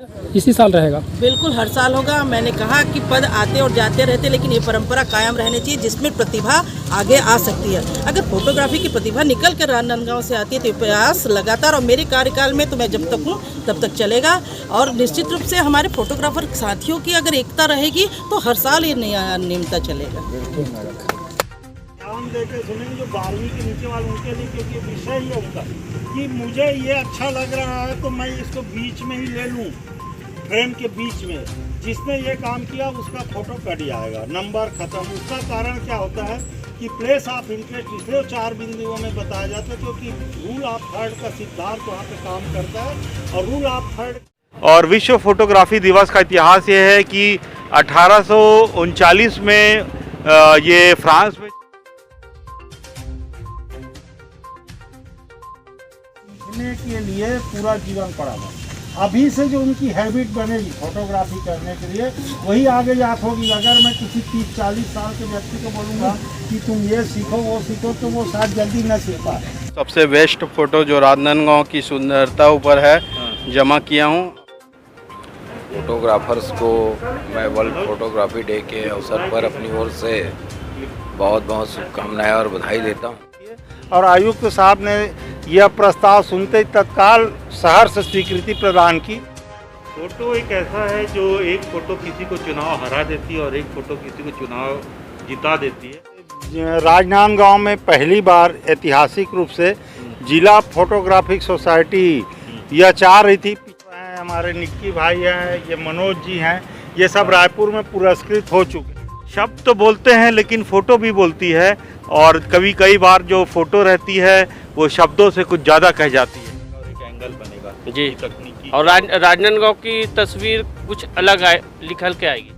इसी साल रहेगा? बिल्कुल हर साल होगा। मैंने कहा कि पद आते और जाते रहते, लेकिन ये परंपरा कायम रहनी चाहिए जिसमें प्रतिभा आगे आ सकती है। अगर फोटोग्राफी की प्रतिभा निकल कर राजनांदगांव से आती है तो प्रयास लगातार, और मेरे कार्यकाल में तो मैं जब तक हूँ तब तक चलेगा। और निश्चित रूप से हमारे फोटोग्राफर साथियों की अगर एकता रहेगी तो हर साल ये नियमता चलेगा। ध्यान देकर सुनेंगे जो 12वीं के नीचे वाले उनके लिए, क्योंकि विषय ही होगा कि मुझे ये अच्छा लग रहा है तो मैं इसको बीच में ही ले लूँ, फ्रेम के बीच में। जिसने ये काम किया उसका फोटो कट जाएगा, नंबर खत्म। उसका कारण क्या होता है कि प्लेस ऑफ इंटरेस्ट इसलिए 4 बिंदुओं में बताया जाता है, क्योंकि रूल ऑफ थर्ड का सिद्धांत वहाँ पे काम करता है। और रूल ऑफ थर्ड और विश्व फोटोग्राफी दिवस का इतिहास ये है कि 1839 में ये फ्रांस में के लिए पूरा जीवन पड़ा था। अभी से जो उनकी हैबिट बनेगी फोटोग्राफी करने के लिए, वही आगे जात होगी। अगर मैं किसी 30-40 साल के व्यक्ति को बोलूँगा कि तुम ये सीखो वो सीखो, तो वो शायद जल्दी न सीख पाए। सबसे बेस्ट फोटो जो राजनांदगांव की सुंदरता ऊपर है जमा किया हूँ। फोटोग्राफर्स को मैं वर्ल्ड फोटोग्राफी डे के अवसर पर अपनी ओर से बहुत बहुत शुभकामनाएं और बधाई देता हूँ। और आयुक्त साहब ने यह प्रस्ताव सुनते ही तत्काल शहर से स्वीकृति प्रदान की। फोटो एक ऐसा है जो एक फोटो किसी को चुनाव हरा देती है और एक फोटो किसी को चुनाव जिता देती है। राजनांदगांव में पहली बार ऐतिहासिक रूप से जिला फोटोग्राफिक सोसाइटी यह चाह रही थी। हमारे निक्की भाई हैं, ये मनोज जी हैं, ये सब रायपुर में पुरस्कृत हो चुके। शब्द तो बोलते हैं लेकिन फोटो भी बोलती है, और कई बार जो फोटो रहती है वो शब्दों से कुछ ज़्यादा कह जाती है। और एक एंगल बनेगा जी तकनीकी, और राजनांदगांव की तस्वीर कुछ अलग निकल के आएगी।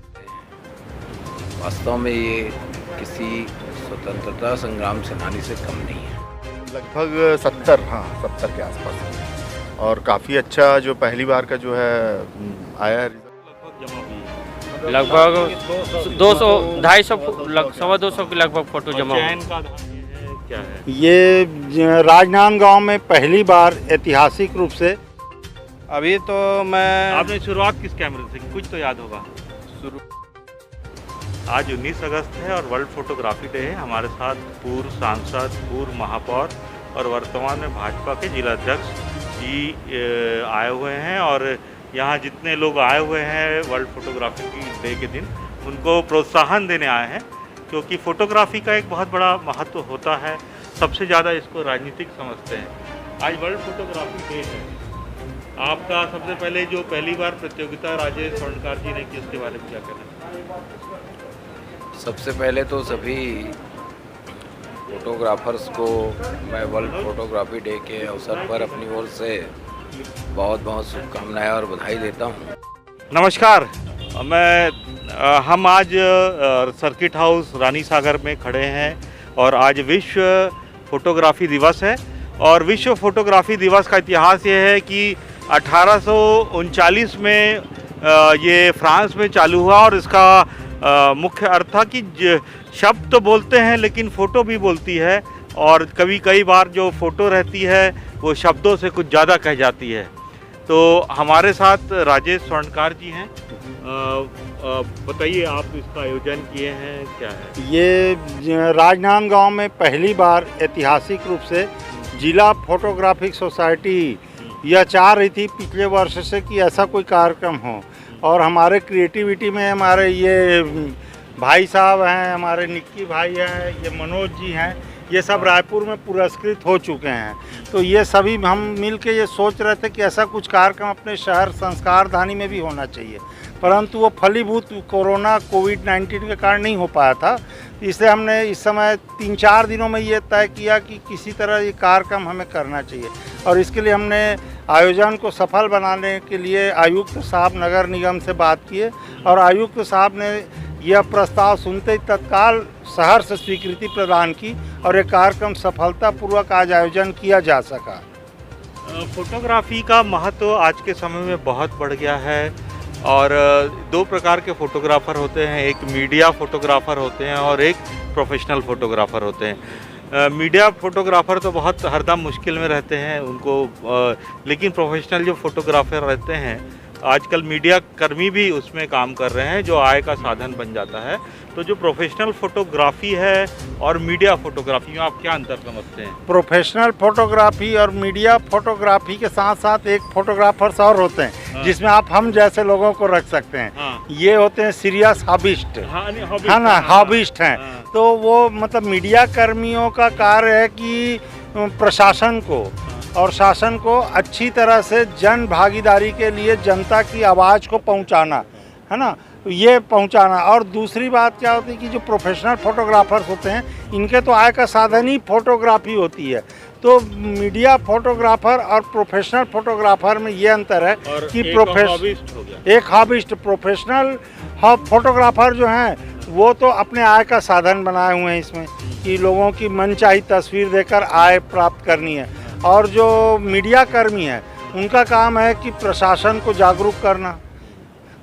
वास्तव में ये किसी स्वतंत्रता संग्राम सेनानी से कम नहीं है। लगभग 70 के आसपास, और काफ़ी अच्छा जो पहली बार का जो है आया है। लगभग 200 250 सवा 200 के लगभग फोटो जमा हुआ। चयन का आधार ये है, क्या है? ये राजनांदगांव में पहली बार ऐतिहासिक रूप से। अभी तो मैं आपने शुरुआत किस कैमरे से, कुछ तो याद होगा? आज 19 अगस्त है और वर्ल्ड फोटोग्राफी डे है। हमारे साथ पूर्व सांसद, पूर्व महापौर और वर्तमान में भाजपा के जिलाध्यक्ष जी आए हुए हैं। और यहाँ जितने लोग आए हुए हैं वर्ल्ड फोटोग्राफी की डे के दिन, उनको प्रोत्साहन देने आए हैं, क्योंकि फ़ोटोग्राफी का एक बहुत बड़ा महत्व होता है। सबसे ज़्यादा इसको राजनीतिक समझते हैं। आज वर्ल्ड फोटोग्राफी डे है। आपका सबसे पहले जो पहली बार प्रतियोगिता राजेश स्वर्णकार जी ने की, उसके बारे में क्या कहना है? सबसे पहले तो सभी फोटोग्राफर्स को मैं वर्ल्ड फोटोग्राफी डे के अवसर पर अपनी ओर से बहुत बहुत शुभकामनाएं और बधाई देता हूँ। नमस्कार, हम आज सर्किट हाउस रानी सागर में खड़े हैं और आज विश्व फोटोग्राफी दिवस है। और विश्व फोटोग्राफी दिवस का इतिहास ये है कि 1839 में ये फ्रांस में चालू हुआ, और इसका मुख्य अर्थ था कि शब्द तो बोलते हैं लेकिन फ़ोटो भी बोलती है, और कई बार जो फ़ोटो रहती है वो शब्दों से कुछ ज़्यादा कह जाती है। तो हमारे साथ राजेश स्वर्णकार जी हैं। बताइए, आप इसका आयोजन किए हैं, क्या है? ये राजनांदगांव में पहली बार ऐतिहासिक रूप से जिला फोटोग्राफिक सोसाइटी यह चाह रही थी पिछले वर्ष से कि ऐसा कोई कार्यक्रम हो। और हमारे क्रिएटिविटी में हमारे ये भाई साहब हैं, हमारे निक्की भाई हैं, ये मनोज जी हैं, ये सब रायपुर में पुरस्कृत हो चुके हैं। तो ये सभी हम मिल के ये सोच रहे थे कि ऐसा कुछ कार्यक्रम अपने शहर संस्कारधानी में भी होना चाहिए, परंतु वो फलीभूत कोरोना कोविड-19 के कारण नहीं हो पाया था। इसलिए हमने इस समय 3-4 दिनों में ये तय किया कि किसी तरह ये कार्यक्रम हमें करना चाहिए। और इसके लिए हमने आयोजन को सफल बनाने के लिए आयुक्त साहब नगर निगम से बात किए, और आयुक्त साहब ने यह प्रस्ताव सुनते ही तत्काल शहर से स्वीकृति प्रदान की, और ये कार्यक्रम सफलतापूर्वक आज आयोजन किया जा सका। फोटोग्राफी का महत्व आज के समय में बहुत बढ़ गया है, और 2 प्रकार के फ़ोटोग्राफ़र होते हैं। एक मीडिया फ़ोटोग्राफ़र होते हैं और एक प्रोफेशनल फ़ोटोग्राफ़र होते हैं। मीडिया फ़ोटोग्राफ़र तो बहुत हरदम मुश्किल में रहते हैं उनको, लेकिन प्रोफेशनल जो फ़ोटोग्राफ़र रहते हैं आजकल मीडिया कर्मी भी उसमें काम कर रहे हैं, जो आय का साधन बन जाता है। तो जो प्रोफेशनल फोटोग्राफी है और मीडिया फोटोग्राफी में आप क्या अंतर समझते हैं? प्रोफेशनल फोटोग्राफी और मीडिया फोटोग्राफी के साथ साथ एक फोटोग्राफर्स और होते हैं, हाँ। जिसमें आप हम जैसे लोगों को रख सकते हैं। हाँ। ये होते हैं सीरियस हॉबिस्ट, हाँ, है ना, हॉबिस्ट हैं। हाँ। तो वो मतलब मीडिया कर्मियों का कार्य है कि प्रशासन को और शासन को अच्छी तरह से जन भागीदारी के लिए जनता की आवाज़ को पहुंचाना, है ना, ये पहुंचाना। और दूसरी बात क्या होती है कि जो प्रोफेशनल फोटोग्राफर्स होते हैं, इनके तो आय का साधन ही फोटोग्राफी होती है। तो मीडिया फोटोग्राफर और प्रोफेशनल फोटोग्राफर में ये अंतर है और कि एक हॉबिस्ट हो गया। एक हॉबिस्ट, प्रोफेशनल फोटोग्राफर जो हैं वो तो अपने आय का साधन बनाए हुए हैं इसमें कि लोगों की मनचाही तस्वीर देकर आय प्राप्त करनी है। और जो मीडिया कर्मी हैं उनका काम है कि प्रशासन को जागरूक करना।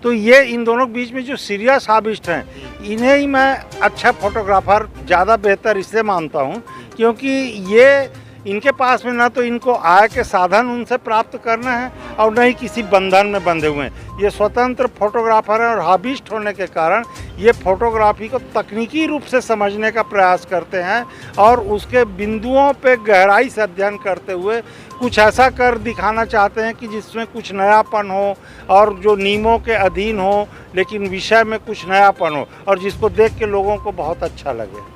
तो ये इन दोनों के बीच में जो सीरियस हॉबिस्ट हैं, इन्हें ही मैं अच्छा फोटोग्राफर ज़्यादा बेहतर इससे मानता हूँ, क्योंकि ये इनके पास में ना तो इनको आय के साधन उनसे प्राप्त करना है और न ही किसी बंधन में बंधे हुए हैं। ये स्वतंत्र फोटोग्राफर हैं और हॉबिस्ट होने के कारण ये फोटोग्राफी को तकनीकी रूप से समझने का प्रयास करते हैं और उसके बिंदुओं पे गहराई से अध्ययन करते हुए कुछ ऐसा कर दिखाना चाहते हैं कि जिसमें कुछ नयापन हो और जो नियमों के अधीन हो, लेकिन विषय में कुछ नयापन हो और जिसको देख के लोगों को बहुत अच्छा लगे।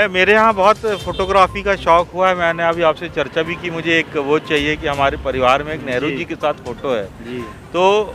मेरे यहाँ बहुत फोटोग्राफी का शौक़ हुआ है। मैंने अभी आपसे चर्चा भी की, मुझे एक वो चाहिए कि हमारे परिवार में एक नेहरू जी के साथ फ़ोटो है जी। तो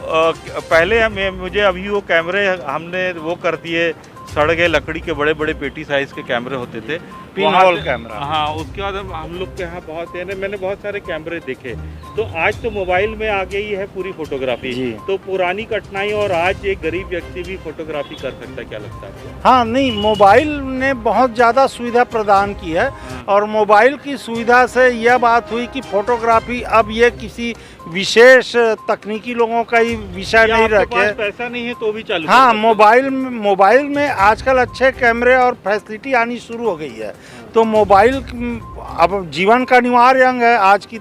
पहले मुझे अभी वो कैमरे हमने वो कर दिए, सड़ गए, लकड़ी के बड़े बड़े पेटी साइज़ के कैमरे होते थे, पिन होल कैमरा। हाँ, उसके बाद हम लोग के यहाँ बहुत है, मैंने बहुत सारे कैमरे देखे। तो आज तो मोबाइल में आ गई है पूरी फोटोग्राफी, तो पुरानी कठिनाई और आज एक गरीब व्यक्ति भी फोटोग्राफी कर सकता है, क्या लगता है? हाँ, नहीं, मोबाइल ने बहुत ज़्यादा सुविधा प्रदान की है और मोबाइल की सुविधा से यह बात हुई कि फोटोग्राफी अब ये किसी विशेष तकनीकी लोगों का ही विषय नहीं रह के, पैसा नहीं है तो भी चालू। हाँ, मोबाइल में आजकल अच्छे कैमरे और फैसिलिटी आनी शुरू हो गई है। तो मोबाइल अब जीवन का अनिवार्य अंग है आज की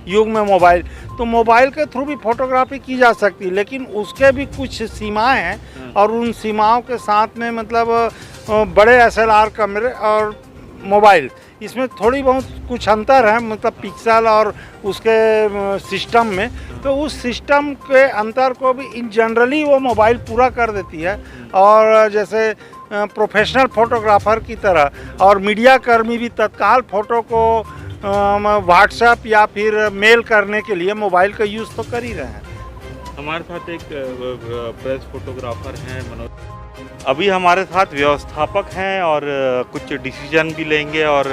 युग में मोबाइल। तो मोबाइल के थ्रू भी फोटोग्राफी की जा सकती है, लेकिन उसके भी कुछ सीमाएं हैं और उन सीमाओं के साथ में मतलब बड़े SLR कैमरे और मोबाइल, इसमें थोड़ी बहुत कुछ अंतर है, मतलब पिक्सल और उसके सिस्टम में। तो उस सिस्टम के अंतर को भी इन जनरली वो मोबाइल पूरा कर देती है। और जैसे प्रोफेशनल फोटोग्राफर की तरह और मीडिया कर्मी भी तत्काल फ़ोटो को व्हाट्सएप या फिर मेल करने के लिए मोबाइल का यूज़ तो कर ही रहे हैं। हमारे साथ एक प्रेस फोटोग्राफर हैं मनोज, अभी हमारे साथ व्यवस्थापक हैं और कुछ डिसीजन भी लेंगे। और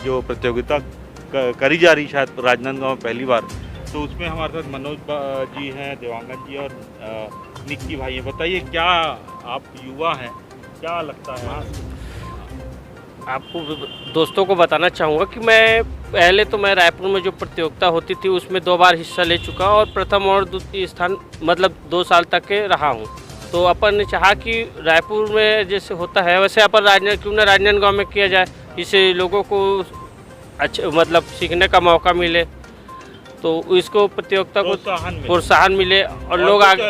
जो प्रतियोगिता करी जा रही शायद राजनांदगांव में पहली बार, तो उसमें हमारे साथ मनोज जी हैं, देवांगन जी और निक्की भाई हैं। बताइए, क्या आप युवा हैं, क्या लगता है? आपको दोस्तों को बताना चाहूँगा कि मैं रायपुर में जो प्रतियोगिता होती थी उसमें 2 बार हिस्सा ले चुका और प्रथम और द्वितीय स्थान मतलब 2 साल तक के रहा हूँ। तो अपन ने चाहा कि रायपुर में जैसे होता है वैसे अपन क्यों ना राजनांदगांव में किया जाए, इससे लोगों को अच्छे मतलब सीखने का मौका मिले, तो इसको प्रतियोगिता को प्रोत्साहन मिले और लोग आगे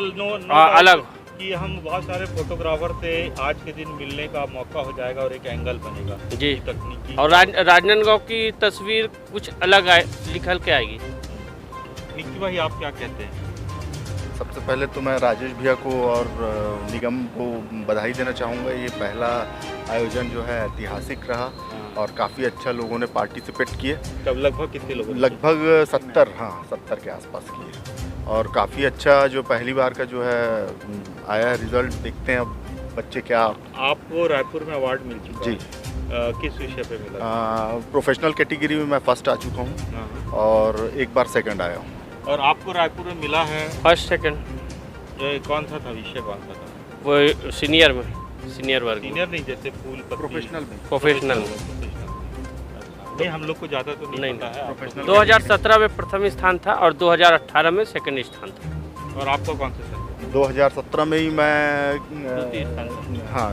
अलग कि हम बहुत सारे फोटोग्राफर थे, आज के दिन मिलने का मौका हो जाएगा और एक एंगल बनेगा जी तकनीकी। और राजनांदगांव की तस्वीर कुछ अलग निकल के आएगी। निक्की भाई, आप क्या कहते हैं? सबसे पहले तो मैं राजेश भैया को और निगम को बधाई देना चाहूँगा। ये पहला आयोजन जो है ऐतिहासिक रहा और काफ़ी अच्छा लोगों ने पार्टिसिपेट किए। तब लगभग कितने लोग? लगभग 70 के आसपास किए और काफ़ी अच्छा जो पहली बार का जो है आया रिजल्ट। देखते हैं अब बच्चे क्या। आपको रायपुर में अवार्ड मिल चुका जी। किस विषय पे मिला? प्रोफेशनल कैटेगरी में मैं फर्स्ट आ चुका हूँ और एक बार सेकंड आया हूँ। और आपको रायपुर में मिला है फर्स्ट सेकंड? कौन सा था विषय, कौन सा था? वो सीनियर वर्ग। सीनियर नहीं, जैसे फूल प्रोफेशनल नहीं, हम लोग को ज़्यादा तो नहीं पता है। 2017 में प्रथम स्थान था और 2018 में सेकंड स्थान था। और आपको कौन सा? 2017 में ही मैं हाँ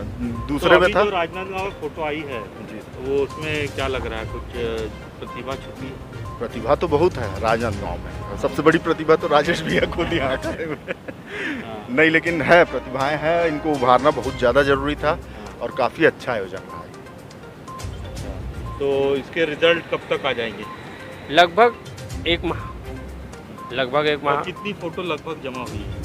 दूसरे में था। जो राजनांदगांव में फोटो आई है जी, वो उसमें क्या लग रहा है, कुछ प्रतिभा छुपी? प्रतिभा तो बहुत है राजनांदगांव में, और सबसे बड़ी प्रतिभा तो राजेश भैया खुद यहाँ खड़े हुए हैं। नहीं, लेकिन है, प्रतिभाएं हैं, इनको उभारना बहुत ज़्यादा ज़रूरी था और काफ़ी अच्छा आयोजन रहा। तो इसके रिजल्ट कब तक आ जाएंगे? लगभग एक माह और कितनी फोटो लगभग जमा हुई है?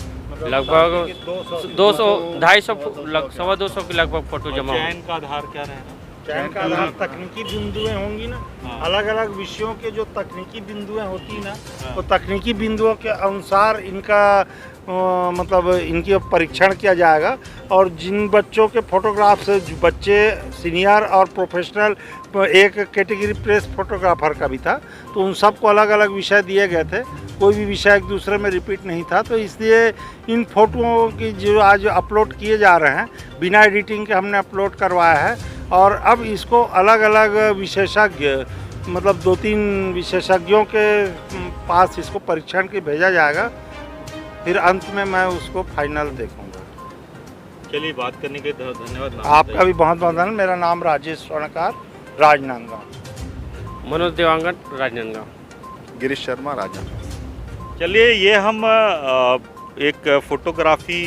लगभग 200 250 सवा 200 के लगभग फोटो जमा हुई। चयन का आधार क्या रहेगा? चयन का आधार तकनीकी बिंदुएं होंगी ना, हाँ। अलग अलग विषयों के जो तकनीकी बिंदुएं होती ना, हाँ। तो तकनीकी बिंदुओं के अनुसार इनका मतलब इनकी परीक्षण किया जाएगा। और जिन बच्चों के फोटोग्राफ से बच्चे सीनियर और प्रोफेशनल, एक कैटेगरी प्रेस फोटोग्राफर का भी था, तो उन सबको अलग अलग विषय दिए गए थे, कोई भी विषय एक दूसरे में रिपीट नहीं था। तो इसलिए इन फोटोओं की जो आज अपलोड किए जा रहे हैं, बिना एडिटिंग के हमने अपलोड करवाया है। और अब इसको अलग अलग विशेषज्ञ, मतलब 2-3 विशेषज्ञों के पास इसको परीक्षण के भेजा जाएगा, फिर अंत में मैं उसको फाइनल देखूंगा। चलिए, बात करने के लिए धन्यवाद। नाम आपका बताइए। भी बहुत बहुत धन्यवाद। मेरा नाम राजेश स्वर्णकार, राजनांदगांव। मनोज देवांगन, राजनांदगांव। गिरीश शर्मा, राजनांदगांव। चलिए, ये हम एक फोटोग्राफी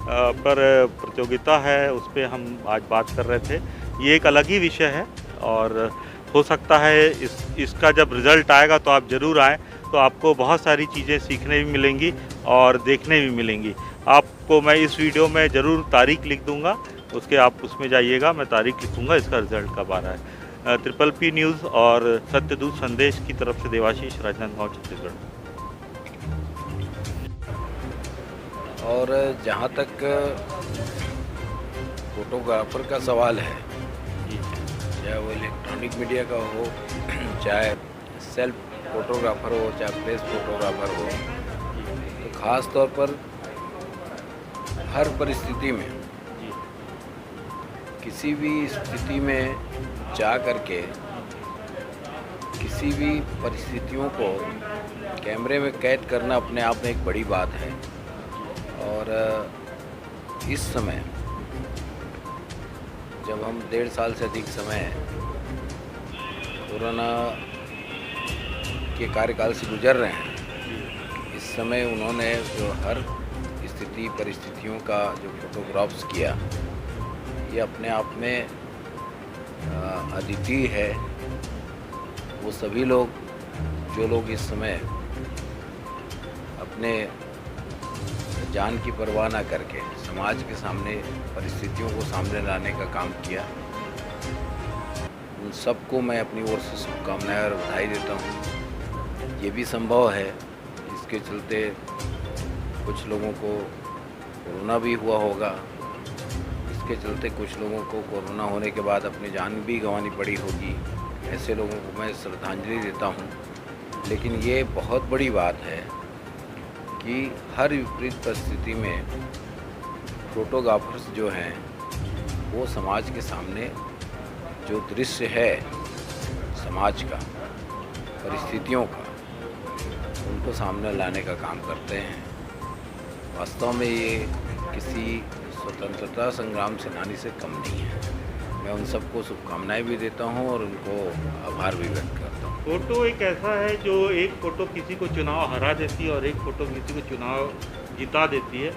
पर प्रतियोगिता है, उस पर हम आज बात कर रहे थे। ये एक अलग ही विषय है और हो सकता है इसका जब रिज़ल्ट आएगा तो आप ज़रूर आएँ, तो आपको बहुत सारी चीज़ें सीखने भी मिलेंगी और देखने भी मिलेंगी। आपको मैं इस वीडियो में ज़रूर तारीख लिख दूंगा, उसके आप उसमें जाइएगा, मैं तारीख लिखूंगा इसका रिज़ल्ट कब आ रहा है। ट्रिपल पी न्यूज़ और सत्यदूत संदेश की तरफ से देवाशीष, राजनांदगांव, छत्तीसगढ़। और जहाँ तक फोटोग्राफर का सवाल है, चाहे वो इलेक्ट्रॉनिक मीडिया का हो, चाहे सेल्फ फोटोग्राफर हो, चाहे प्रेस फोटोग्राफर हो, तो ख़ास तौर पर हर परिस्थिति में, किसी भी स्थिति में जा करके किसी भी परिस्थितियों को कैमरे में कैद करना अपने आप में एक बड़ी बात है। और इस समय जब हम 1.5 साल से अधिक समय कोरोना के कार्यकाल से गुजर रहे हैं, इस समय उन्होंने जो हर स्थिति परिस्थितियों का जो फोटोग्राफ्स किया, ये अपने आप में अद्वितीय है। वो सभी लोग जो लोग इस समय अपने जान की परवाह ना करके समाज के सामने परिस्थितियों को सामने लाने का काम किया, उन सबको मैं अपनी ओर से शुभकामनाएं और बधाई देता हूँ। ये भी संभव है, इसके चलते कुछ लोगों को कोरोना भी हुआ होगा, इसके चलते कुछ लोगों को कोरोना होने के बाद अपनी जान भी गंवानी पड़ी होगी। ऐसे लोगों को मैं श्रद्धांजलि देता हूँ। लेकिन ये बहुत बड़ी बात है कि हर विपरीत परिस्थिति में फोटोग्राफर्स जो हैं वो समाज के सामने जो दृश्य है समाज का, परिस्थितियों का, उनको सामने लाने का काम करते हैं। वास्तव में ये किसी स्वतंत्रता संग्राम सेनानी से कम नहीं है। मैं उन सबको शुभकामनाएं भी देता हूं और उनको आभार भी व्यक्त करता हूं। फोटो एक ऐसा है जो एक फ़ोटो किसी को चुनाव हरा देती है और एक फ़ोटो किसी को चुनाव जिता देती है।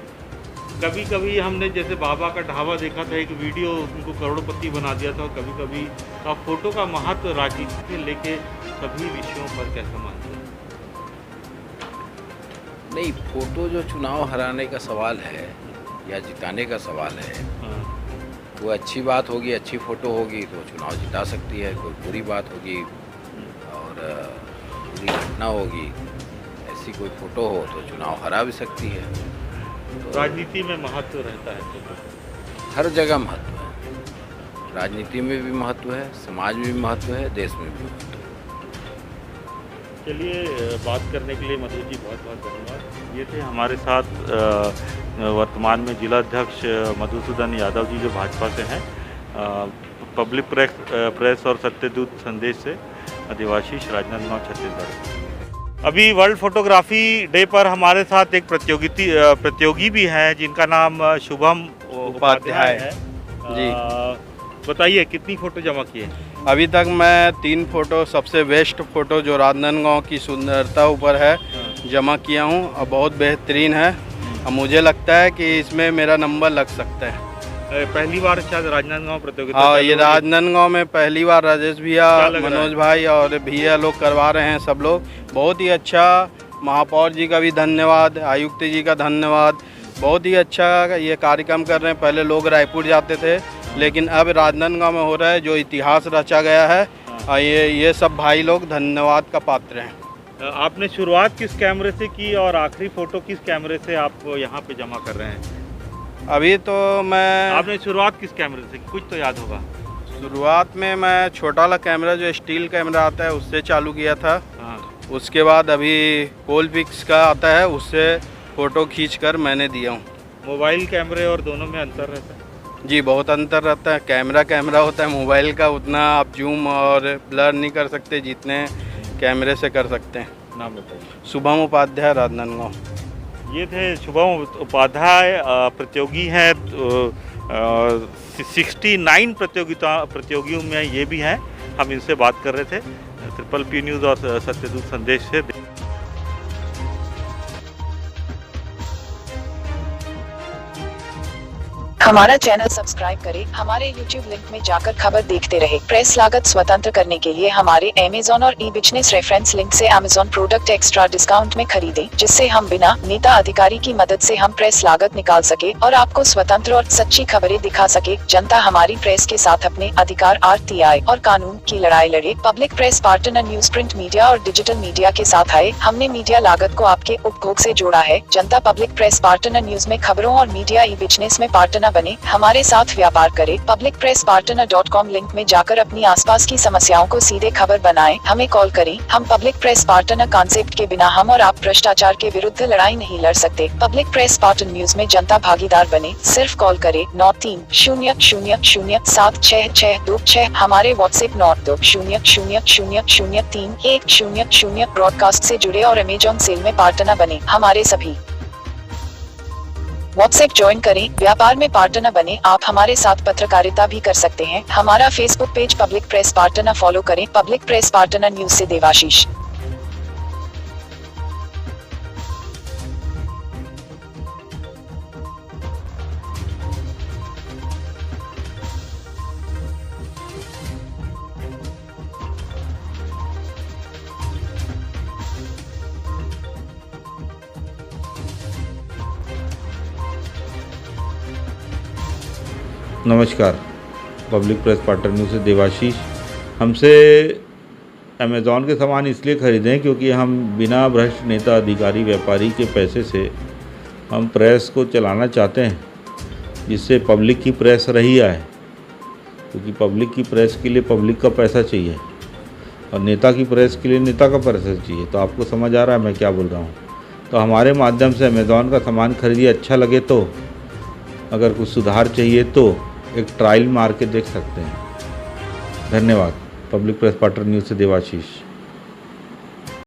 कभी कभी हमने जैसे बाबा का ढाबा देखा था, एक वीडियो उनको करोड़पति बना दिया था। और कभी कभी का फ़ोटो का महत्व राजनीति से लेके सभी विषयों पर कैसा मानते हैं? नहीं, फोटो जो चुनाव हराने का सवाल है या जिताने का सवाल है, वो अच्छी बात होगी, अच्छी फ़ोटो होगी तो चुनाव जिता सकती है। कोई बुरी बात होगी और बुरी घटना होगी, ऐसी कोई फ़ोटो हो तो चुनाव हरा भी सकती है। तो राजनीति में महत्व रहता है फोटो, हर जगह महत्व है। राजनीति में भी महत्व है, समाज में भी महत्व है, देश में भी महत्व है। चलिए, बात करने के लिए मधु जी बहुत बहुत धन्यवाद। ये थे हमारे साथ वर्तमान में जिला अध्यक्ष मधुसूदन यादव जी, जो भाजपा से हैं, पब्लिक प्रेस और सत्यदूत संदेश से देवाशीष, राजनांदगांव, छत्तीसगढ़। अभी वर्ल्ड फोटोग्राफी डे पर हमारे साथ एक प्रतियोगी भी हैं जिनका नाम शुभम उपाध्याय है। जी। बताइए, कितनी फ़ोटो जमा किए? अभी तक मैं 3 फ़ोटो सबसे बेस्ट फ़ोटो जो राजनांदगांव की सुंदरता ऊपर है जमा किया हूँ और बहुत बेहतरीन है। अब मुझे लगता है कि इसमें मेरा नंबर लग सकता है। पहली बार शायद राजनांदगांव प्रतियोगिता हाँ, चालू ये हुई। राजनांदगांव में पहली बार राजेश भैया, क्या लग रहा मनोज है? भाई और भैया लोग करवा रहे हैं सब लोग। बहुत ही अच्छा, महापौर जी का भी धन्यवाद, आयुक्त जी का धन्यवाद। बहुत ही अच्छा ये कार्यक्रम कर रहे हैं। पहले लोग रायपुर जाते थे, लेकिन अब राजनांदगांव में हो रहा है, जो इतिहास रचा गया है। और ये सब भाई लोग धन्यवाद का पात्र हैं। आपने शुरुआत किस कैमरे से की और आखिरी फ़ोटो किस कैमरे से आप यहाँ पे जमा कर रहे हैं? अभी तो मैं आपने शुरुआत किस कैमरे से की? कुछ तो याद होगा। शुरुआत में मैं छोटा वाला कैमरा जो स्टील कैमरा आता है उससे चालू किया था। हाँ। उसके बाद अभी कोलपिक्स का आता है, उससे फ़ोटो खींचकर मैंने दिया हूँ। मोबाइल कैमरे और दोनों में अंतर रहता है? जी, बहुत अंतर रहता है। कैमरा होता है, मोबाइल का उतना आप जूम और ब्लर नहीं कर सकते जितने कैमरे से कर सकते हैं। नाम बताइए। शुभम उपाध्याय, राजनांदगांव। ये थे शुभम उपाध्याय, प्रतियोगी हैं। 69 प्रतियोगियों में ये भी हैं। हम इनसे बात कर रहे थे ट्रिपल पी न्यूज़ और सत्यदूत संदेश से। हमारा चैनल सब्सक्राइब करें, हमारे YouTube लिंक में जाकर खबर देखते रहे। प्रेस लागत स्वतंत्र करने के लिए हमारे Amazon और ई-बिजनेस रेफरेंस लिंक से Amazon प्रोडक्ट एक्स्ट्रा डिस्काउंट में खरीदें, जिससे हम बिना नेता अधिकारी की मदद से हम प्रेस लागत निकाल सके और आपको स्वतंत्र और सच्ची खबरें दिखा सके। जनता हमारी प्रेस के साथ अपने अधिकार, RTI और कानून की लड़ाई लड़े। Public press partner news, print media और डिजिटल मीडिया के साथ आए। हमने मीडिया लागत को आपके उपभोग से जोड़ा है। जनता पब्लिक प्रेस पार्टनर न्यूज में खबरों और मीडिया ई-बिजनेस में पार्टनर बने, हमारे साथ व्यापार करें। publicpresspartner.com लिंक में जाकर अपनी आसपास की समस्याओं को सीधे खबर बनाएं। हमें कॉल करें। हम पब्लिक प्रेस पार्टनर कॉन्सेप्ट के बिना हम और आप भ्रष्टाचार के विरुद्ध लड़ाई नहीं लड़ सकते। पब्लिक प्रेस पार्टनर न्यूज में जनता भागीदार बने। सिर्फ कॉल करें 9300076626। हमारे व्हाट्सएप 920000031000। ब्रॉडकास्ट से जुड़े और अमेजॉन सेल में पार्टनर बने। हमारे सभी व्हाट्सएप ज्वाइन करें, व्यापार में पार्टनर बने। आप हमारे साथ पत्रकारिता भी कर सकते हैं। हमारा Facebook page public press partner follow करें। पब्लिक प्रेस पार्टनर न्यूज से देवाशीष। नमस्कार, पब्लिक प्रेस पार्टनर न्यूज़ से देवाशीष। हमसे अमेज़ॉन के सामान इसलिए ख़रीदें क्योंकि हम बिना भ्रष्ट नेता, अधिकारी, व्यापारी के पैसे से हम प्रेस को चलाना चाहते हैं, जिससे पब्लिक की प्रेस रही आए। क्योंकि पब्लिक की प्रेस के लिए पब्लिक का पैसा चाहिए और नेता की प्रेस के लिए नेता का पैसा चाहिए। तो आपको समझ आ रहा है मैं क्या बोल रहा हूँ। तो हमारे माध्यम से अमेज़ॉन का सामान खरीदिए। अच्छा लगे तो, अगर कुछ सुधार चाहिए तो एक ट्रायल मार के देख सकते हैं। धन्यवाद। पब्लिक प्रेस पार्टनर न्यूज़ से देवाशीष।